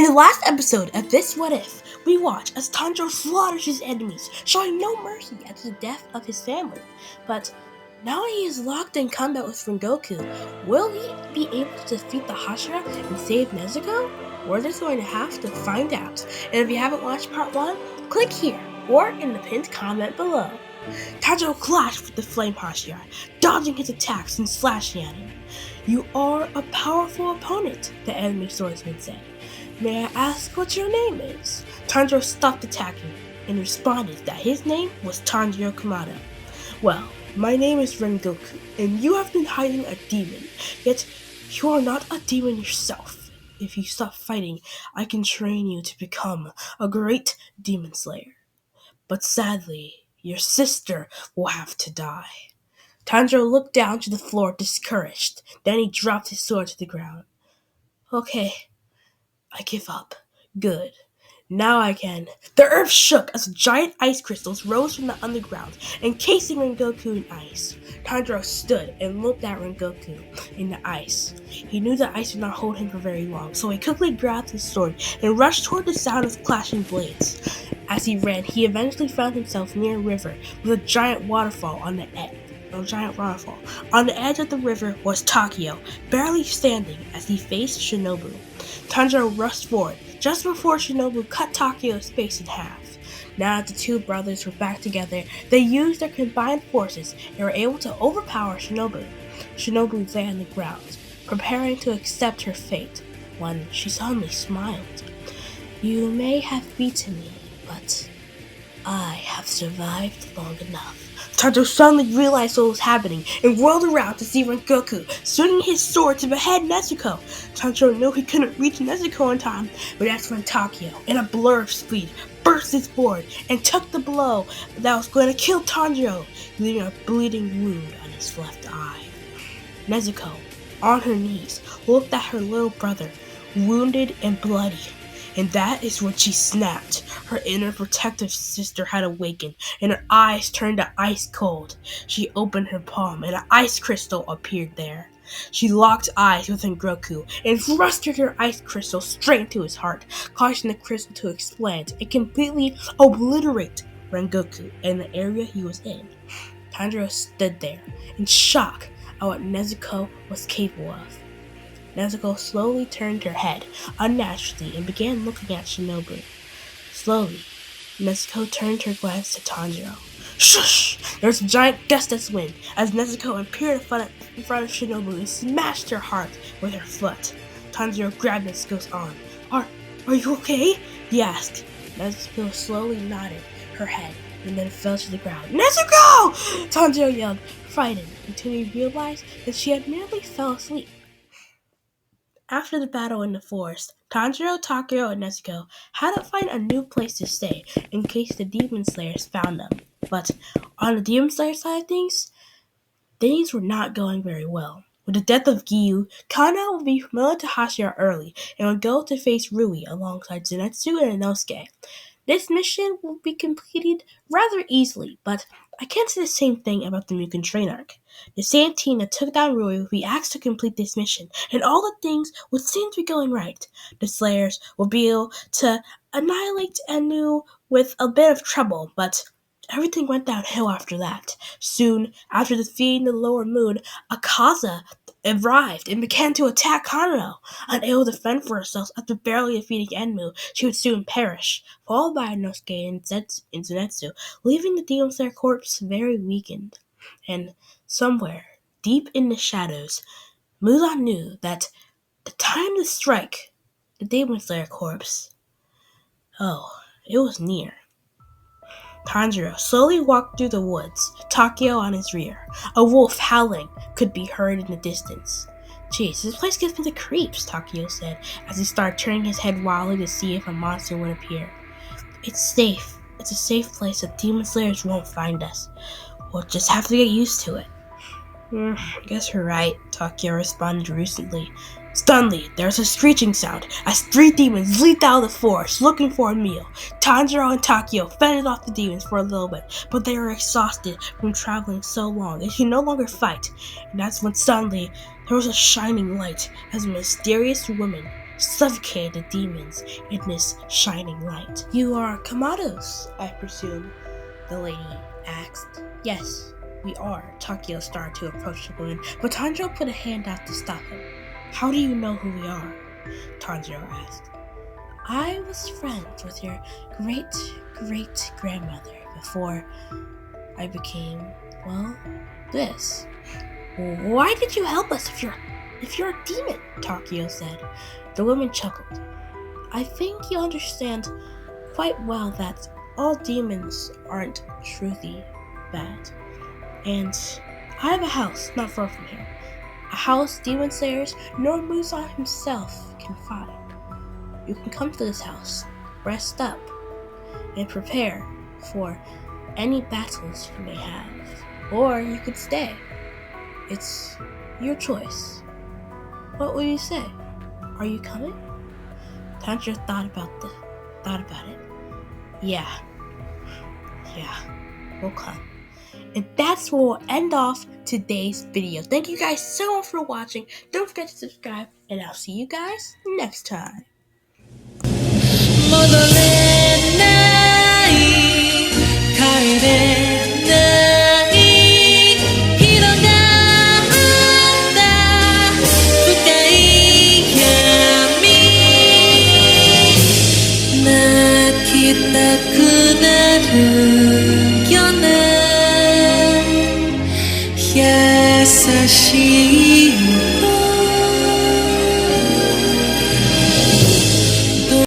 In the last episode of This What If, we watch as Tanjiro slaughters his enemies, showing no mercy at the death of his family. But now he is locked in combat with Rengoku. Will he be able to defeat the Hashira and save Nezuko? We're just going to have to find out. And if you haven't watched part 1, click here or in the pinned comment below. Tanjiro clashed with the Flame Hashira, dodging his attacks and slashing at him. "You are a powerful opponent," the enemy swordsman said. "May I ask what your name is?" Tanjiro stopped attacking and responded that his name was Tanjiro Kamado. "Well, my name is Rengoku, and you have been hiding a demon, yet you are not a demon yourself. If you stop fighting, I can train you to become a great demon slayer. But sadly, your sister will have to die." Tanjiro looked down to the floor discouraged. Then he dropped his sword to the ground. "Okay, I give up. Good. Now I can." The earth shook as giant ice crystals rose from the underground, encasing Rengoku in ice. Tanjiro stood and looked at Rengoku in the ice. He knew the ice would not hold him for very long, so he quickly grabbed his sword and rushed toward the sound of clashing blades. As he ran, he eventually found himself near a river with a giant waterfall on the edge. On the edge of the river was Takeo, barely standing as he faced Shinobu. Tanjiro rushed forward, just before Shinobu cut Takeo's face in half. Now that the two brothers were back together, they used their combined forces and were able to overpower Shinobu. Shinobu lay on the ground, preparing to accept her fate, when she suddenly smiled. "You may have beaten me, but I have survived long enough." Tanjiro suddenly realized what was happening and whirled around to see Rengoku swinging his sword to behead Nezuko. Tanjiro knew he couldn't reach Nezuko in time, but that's when Takeo, in a blur of speed, burst his sword and took the blow that was going to kill Tanjiro, leaving a bleeding wound on his left eye. Nezuko, on her knees, looked at her little brother, wounded and bloody. And that is when she snapped. Her inner protective sister had awakened, and her eyes turned to ice cold. She opened her palm, and an ice crystal appeared there. She locked eyes with Rengoku and thrusted her ice crystal straight into his heart, causing the crystal to expand and completely obliterate Rengoku and the area he was in. Tanjiro stood there in shock at what Nezuko was capable of. Nezuko slowly turned her head unnaturally and began looking at Shinobu. Slowly, Nezuko turned her glance to Tanjiro. Shush! There was a giant gust of wind as Nezuko appeared in front of Shinobu and smashed her heart with her foot. Tanjiro grabbed Nezuko's arm. Are you okay?" he asked. Nezuko slowly nodded her head and then fell to the ground. "Nezuko!" Tanjiro yelled, frightened, until he realized that she had merely fell asleep. After the battle in the forest, Tanjiro, Takeo, and Nezuko had to find a new place to stay in case the Demon Slayers found them. But on the Demon Slayer side of things were not going very well. With the death of Giyu, Kana would be promoted to Hashira early and would go to face Rui alongside Zenitsu and Inosuke. This mission will be completed rather easily, but I can't say the same thing about the Mugen Train arc. The same team that took down Rui would be asked to complete this mission, and all the things would seem to be going right. The Slayers would be able to annihilate Enu with a bit of trouble, but everything went downhill after that. Soon after defeating the Lower Moon, Akaza arrived and began to attack Kanano. Unable to fend for herself after barely defeating Enmu, she would soon perish, followed by Inosuke and Zenitsu, leaving the Demon Slayer corpse very weakened. And somewhere, deep in the shadows, Muzan knew that the time to strike the Demon Slayer corpse, it was near. Tanjiro slowly walked through the woods, Takeo on his rear. A wolf howling could be heard in the distance. "Geez, this place gives me the creeps," Takeo said, as he started turning his head wildly to see if a monster would appear. "It's safe. It's a safe place that Demon Slayers won't find us. We'll just have to get used to it." I guess you're right," Takeo responded recently. Suddenly, there was a screeching sound as 3 demons leaped out of the forest looking for a meal. Tanjiro and Takeo fended off the demons for a little bit, but they were exhausted from traveling so long they could no longer fight. And that's when suddenly there was a shining light as a mysterious woman suffocated the demons in this shining light. "You are Kamados, I presume?" the lady asked. "Yes, we are." Takio started to approach the woman, but Tanjiro put a hand out to stop him. "How do you know who we are?" Tanjiro asked. "I was friends with your great-great-grandmother before I became, well, this." "Why did you help us if you're a demon?" Takio said. The woman chuckled. "I think you understand quite well that all demons aren't truly bad. And I have a house not far from here. A house demon slayers nor Musa himself can find. You can come to this house, rest up, and prepare for any battles you may have. Or you could stay. It's your choice. What will you say? Are you coming?" Tanjiro thought about it. Yeah, we'll come. And that's where we'll end off today's video. Thank you guys so much for watching. Don't forget to subscribe, and I'll see you guys next time. 戻れない帰れない広がった深い闇泣きたくなる